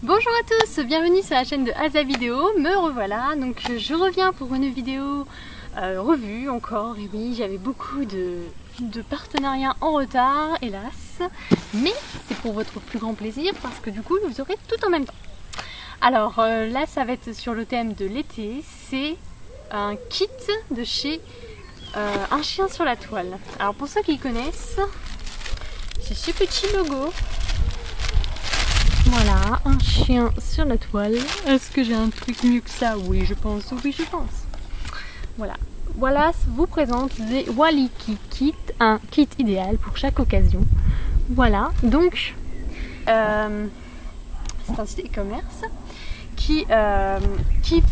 Bonjour à tous, bienvenue sur la chaîne de Aza Vidéo, me revoilà. Donc je reviens pour une vidéo revue encore, et oui j'avais beaucoup de partenariats en retard hélas, mais c'est pour votre plus grand plaisir parce que du coup vous aurez tout en même temps. Alors là ça va être sur le thème de l'été, c'est un kit de chez Un Chien sur la Toile. Alors pour ceux qui connaissent, c'est ce petit logo. Voilà, un chien sur la toile. Est-ce que j'ai un truc mieux que ça? Oui, je pense. Oui, je pense. Voilà. Voilà, vous présente des Waliki Kit, un kit idéal pour chaque occasion. Voilà, donc c'est un site e-commerce qui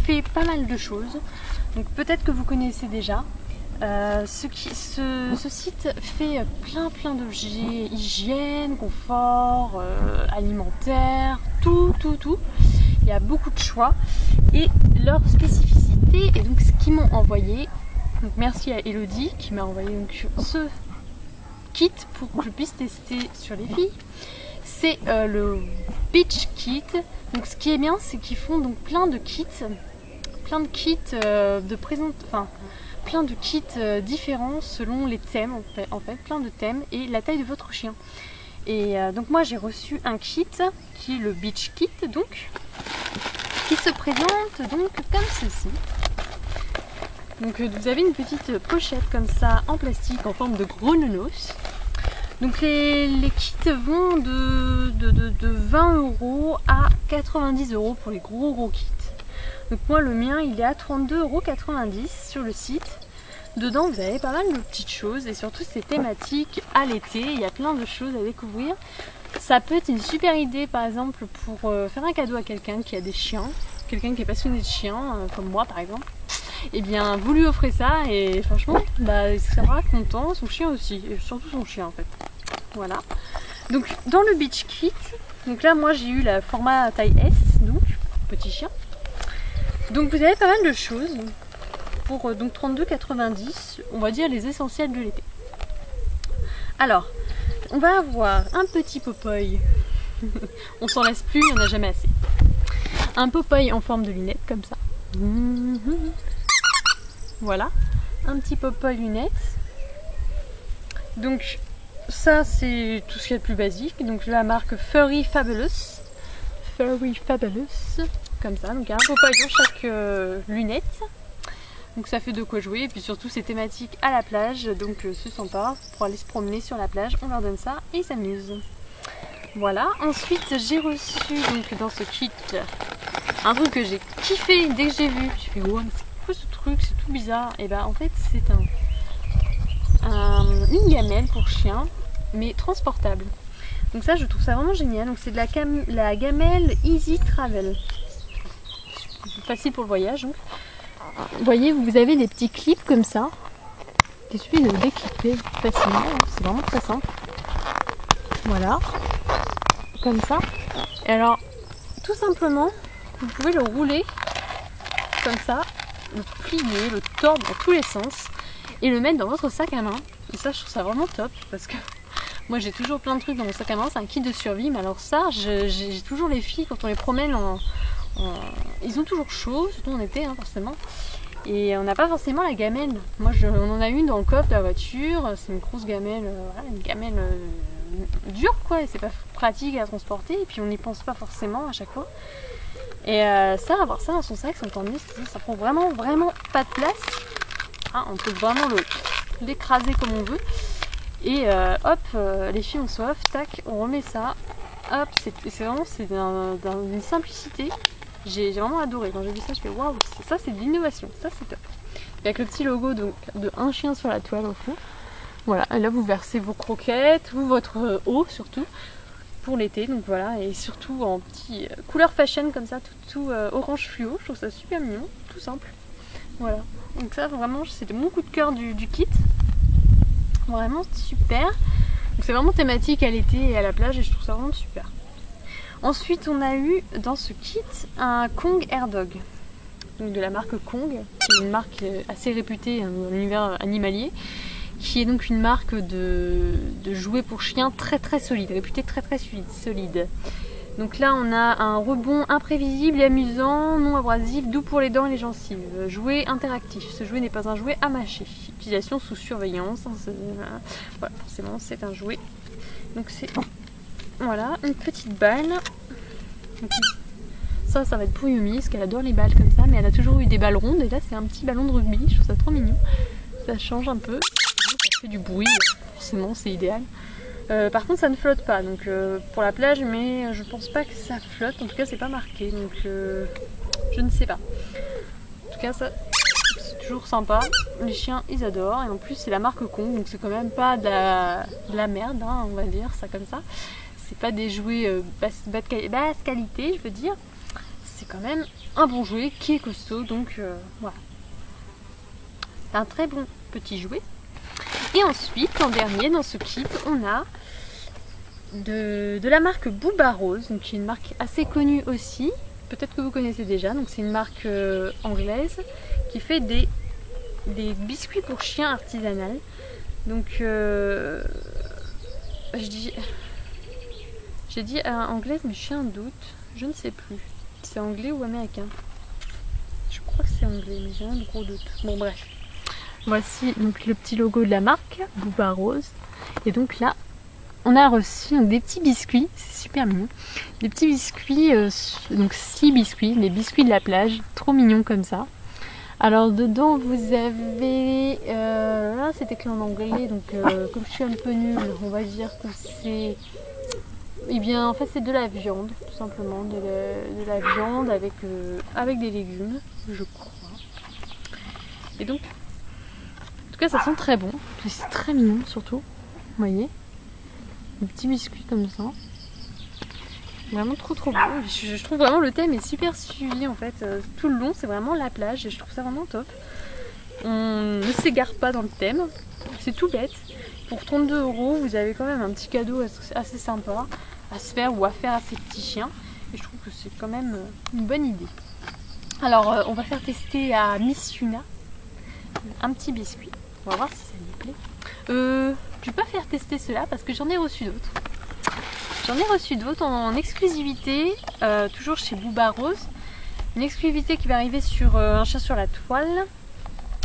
fait pas mal de choses. Donc peut-être que vous connaissez déjà. Ce site fait plein d'objets, hygiène, confort, alimentaire, tout. Il y a beaucoup de choix et leur spécificité, et donc ce qu'ils m'ont envoyé, donc merci à Elodie qui m'a envoyé donc ce kit pour que je puisse tester sur les filles. C'est le Beach Kit. Donc ce qui est bien, c'est qu'ils font donc plein de kits de présentation, plein de kits différents selon les thèmes en fait, plein de thèmes et la taille de votre chien. Et donc moi j'ai reçu un kit qui est le Beach Kit, donc qui se présente donc comme ceci. Donc vous avez une petite pochette comme ça en plastique en forme de gros nounours. Donc les kits vont de 20 € à 90 € pour les gros kits. Donc moi le mien il est à 32,90 € sur le site. Dedans vous avez pas mal de petites choses et surtout c'est thématique à l'été, il y a plein de choses à découvrir. Ça peut être une super idée par exemple pour faire un cadeau à quelqu'un qui a des chiens, quelqu'un qui est passionné de chiens comme moi par exemple. Et bien vous lui offrez ça et franchement il sera content, son chien aussi, et surtout son chien en fait. Voilà. Donc dans le Beach Kit, donc là moi j'ai eu la format taille S, donc petit chien. Donc vous avez pas mal de choses pour donc 32,90 €, on va dire les essentiels de l'été. Alors, on va avoir un petit Popeye, on s'en lasse plus, il n'y en a jamais assez. Un Popeye en forme de lunette comme ça. Voilà, un petit Popeye lunette. Donc ça c'est tout ce qu'il y a de plus basique, donc la marque Furry Fabulous. Comme ça, donc il y a un Popeye dans chaque lunette, donc ça fait de quoi jouer, et puis surtout c'est thématique à la plage, donc c'est sympa pour aller se promener sur la plage, on leur donne ça et ils s'amusent. Voilà, ensuite j'ai reçu donc dans ce kit un truc que j'ai kiffé dès que j'ai vu, j'ai fait wow, mais c'est quoi ce truc, c'est tout bizarre, et ben en fait c'est une gamelle pour chien mais transportable. Donc ça je trouve ça vraiment génial, donc c'est de la gamelle Easy Travel. Facile pour le voyage donc. Vous voyez, vous avez des petits clips comme ça. Il suffit de déclipper facilement, c'est vraiment très simple. Voilà, comme ça. Et alors, tout simplement, vous pouvez le rouler comme ça, le plier, le tordre dans tous les sens et le mettre dans votre sac à main. Et ça, je trouve ça vraiment top parce que moi j'ai toujours plein de trucs dans mon sac à main, c'est un kit de survie, mais alors ça, j'ai toujours les filles quand on les promène ils ont toujours chaud, surtout en été hein, forcément, et on n'a pas forcément la gamelle. Moi on en a une dans le coffre de la voiture, c'est une grosse gamelle, voilà, une gamelle dure quoi, et c'est pas pratique à transporter, et puis on n'y pense pas forcément à chaque fois. Et ça, avoir ça dans son sac, ça me tend mieux, ça prend vraiment pas de place. Hein, on peut vraiment l'écraser comme on veut. Et hop, les filles ont soif, tac, on remet ça. Hop, c'est d'une simplicité. J'ai vraiment adoré. Quand j'ai vu ça, je fais waouh, ça c'est de l'innovation, ça c'est top. Avec le petit logo donc, de Un Chien sur la Toile au fond. Voilà, et là vous versez vos croquettes ou votre eau surtout pour l'été. Donc voilà, et surtout en petit couleur fashion comme ça, tout orange fluo. Je trouve ça super mignon, tout simple. Voilà, donc ça vraiment c'était mon coup de cœur du kit. Vraiment super. Donc c'est vraiment thématique à l'été et à la plage et je trouve ça vraiment super. Ensuite on a eu dans ce kit un Kong Air Dog. Donc de la marque Kong, qui est une marque assez réputée dans l'univers animalier, qui est donc une marque de jouets pour chiens très solide, réputée très solide. Donc là on a un rebond imprévisible et amusant, non abrasif, doux pour les dents et les gencives. Jouet interactif, ce jouet n'est pas un jouet à mâcher. Utilisation sous surveillance, voilà, forcément c'est un jouet. Donc c'est voilà, une petite balle. Donc, ça va être pour Yumi, parce qu'elle adore les balles comme ça, mais elle a toujours eu des balles rondes, et là c'est un petit ballon de rugby, je trouve ça trop mignon. Ça change un peu, ça fait du bruit, forcément c'est idéal. Par contre ça ne flotte pas, donc pour la plage, mais je pense pas que ça flotte, en tout cas c'est pas marqué, donc je ne sais pas. En tout cas ça c'est toujours sympa, les chiens ils adorent, et en plus c'est la marque Kong, donc c'est quand même pas de la merde, hein, on va dire ça comme ça. C'est pas des jouets basse qualité, je veux dire. C'est quand même un bon jouet qui est costaud, donc voilà. C'est un très bon petit jouet. Et ensuite, en dernier, dans ce kit, on a de la marque Booba Rose, donc qui est une marque assez connue aussi. Peut-être que vous connaissez déjà. Donc c'est une marque anglaise qui fait des biscuits pour chiens artisanales. Donc j'ai dit anglaise, mais j'ai un doute. Je ne sais plus. C'est anglais ou américain? Je crois que c'est anglais, mais j'ai un gros doute. Bon bref. Voici donc le petit logo de la marque, Booba Rose. Et donc là, on a reçu donc, des petits biscuits, c'est super mignon. Des petits biscuits, donc 6 biscuits, les biscuits de la plage, trop mignons comme ça. Alors dedans vous avez, là c'est écrit en anglais, donc comme je suis un peu nulle, on va dire que c'est... Eh bien en fait c'est de la viande, tout simplement, de la viande avec des légumes, je crois. Et donc, en tout cas ça sent très bon, c'est très mignon surtout, vous voyez. Des petits biscuits comme ça. Vraiment trop beau. Je trouve vraiment le thème est super suivi en fait. Tout le long c'est vraiment la plage et je trouve ça vraiment top. On ne s'égare pas dans le thème, c'est tout bête. Pour 32 € vous avez quand même un petit cadeau assez sympa à se faire ou à faire à ces petits chiens. Et je trouve que c'est quand même une bonne idée. Alors on va faire tester à Miss Yuna un petit biscuit. On va voir si ça lui plaît. Je vais pas faire tester cela parce que j'en ai reçu d'autres. J'en ai reçu d'autres en exclusivité, toujours chez Booba Rose. Une exclusivité qui va arriver sur un chien sur la toile.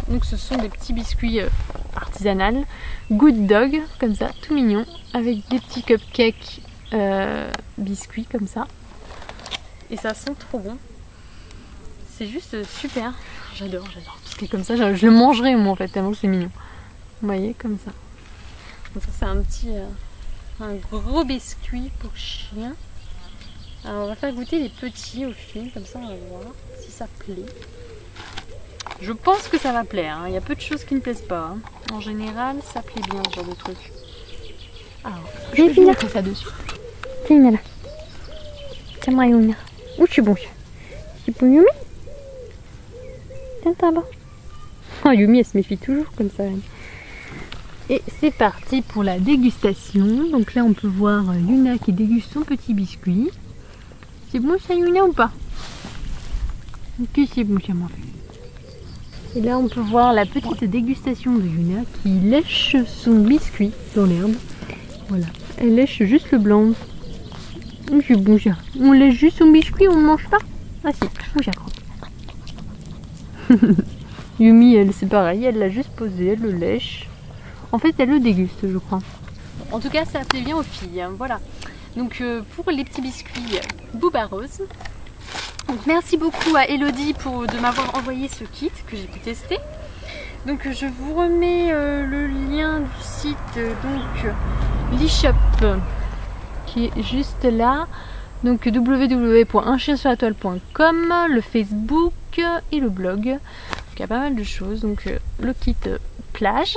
Donc ce sont des petits biscuits artisanaux, Good Dog, comme ça, tout mignon, avec des petits cupcakes biscuits comme ça. Et ça sent trop bon. C'est juste super. J'adore. Parce que comme ça, je le mangerai moi en fait, tellement c'est mignon. Vous voyez, comme ça. Donc ça c'est un petit... un gros biscuit pour chien. Alors on va faire goûter les petits au fil, comme ça on va voir si ça plaît. Je pense que ça va plaire, hein. Il y a peu de choses qui ne plaisent pas. Hein. En général, ça plaît bien ce genre de truc. Alors, je vais mettre ça dessus. Tiens là. Tiens-moi Yuna. Où tu es bon? C'est pour Yumi? Tiens là-bas. Oh Yumi elle se méfie toujours comme ça. Et c'est parti pour la dégustation. Donc là on peut voir Yuna qui déguste son petit biscuit. C'est bon ça Yuna ou pas? Ok c'est bon ça m'a fait. Et là on peut voir la petite dégustation de Yuna qui lèche son biscuit dans l'herbe. Voilà, elle lèche juste le blanc. C'est bon ça. On lèche juste son biscuit, on ne mange pas? Ah si, bon ça croque. Yumi elle c'est pareil, elle l'a juste posé, elle le lèche. En fait, elle le déguste, je crois. En tout cas, ça plaît bien aux filles. Hein, voilà. Donc, pour les petits biscuits Booba Rose. Donc, merci beaucoup à Elodie de m'avoir envoyé ce kit que j'ai pu tester. Donc, je vous remets le lien du site, donc l'e-shop, qui est juste là. Donc, www.unchiensurlatoile.com, le Facebook et le blog. Donc, il y a pas mal de choses. Donc, le kit plage.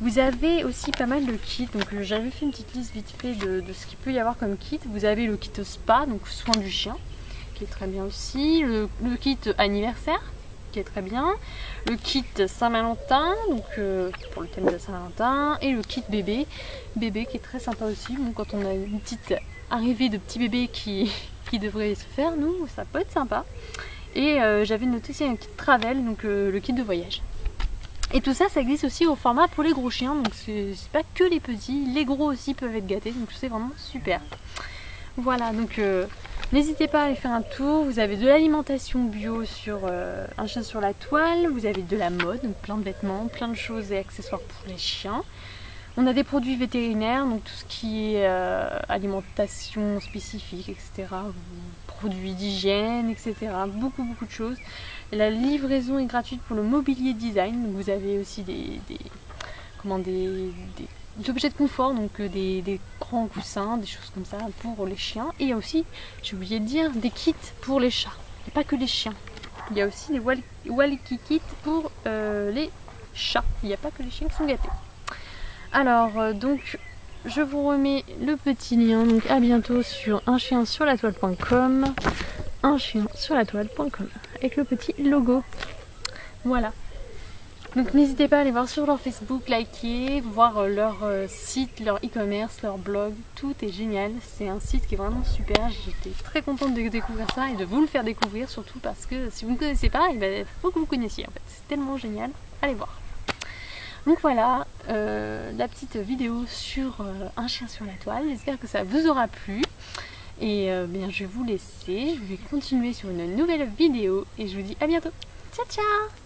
Vous avez aussi pas mal de kits, donc j'avais fait une petite liste vite fait de ce qu'il peut y avoir comme kit. Vous avez le kit spa, donc soin du chien, qui est très bien aussi, le kit anniversaire, qui est très bien, le kit Saint-Valentin, donc pour le thème de Saint-Valentin, et le kit bébé qui est très sympa aussi. Bon, quand on a une petite arrivée de petits bébés qui devrait se faire, nous, ça peut être sympa. Et j'avais noté aussi un kit travel, donc le kit de voyage. Et tout ça, ça existe aussi au format pour les gros chiens, donc c'est pas que les petits, les gros aussi peuvent être gâtés, donc c'est vraiment super. Voilà, donc n'hésitez pas à aller faire un tour. Vous avez de l'alimentation bio sur Un chien sur la toile, vous avez de la mode, donc plein de vêtements, plein de choses et accessoires pour les chiens. On a des produits vétérinaires, donc tout ce qui est alimentation spécifique, etc. Produits d'hygiène, etc. Beaucoup de choses. La livraison est gratuite pour le mobilier design. Donc vous avez aussi des objets de confort, donc des grands coussins, des choses comme ça pour les chiens. Et il y a aussi, j'ai oublié de dire, des kits pour les chats. Il n'y a pas que les chiens. Il y a aussi des walkie kits pour les chats. Il n'y a pas que les chiens qui sont gâtés. Alors, donc, je vous remets le petit lien. Donc, à bientôt sur unchiensurlatoile.com. unchiensurlatoile.com avec le petit logo. Voilà. Donc, n'hésitez pas à aller voir sur leur Facebook, liker, voir leur site, leur e-commerce, leur blog. Tout est génial. C'est un site qui est vraiment super. J'étais très contente de découvrir ça et de vous le faire découvrir, surtout parce que si vous ne connaissez pas, il faut que vous connaissiez en fait. C'est tellement génial. Allez voir. Donc voilà, la petite vidéo sur Un chien sur la toile. J'espère que ça vous aura plu. Et bien, je vais vous laisser. Je vais continuer sur une nouvelle vidéo. Et je vous dis à bientôt. Ciao, ciao!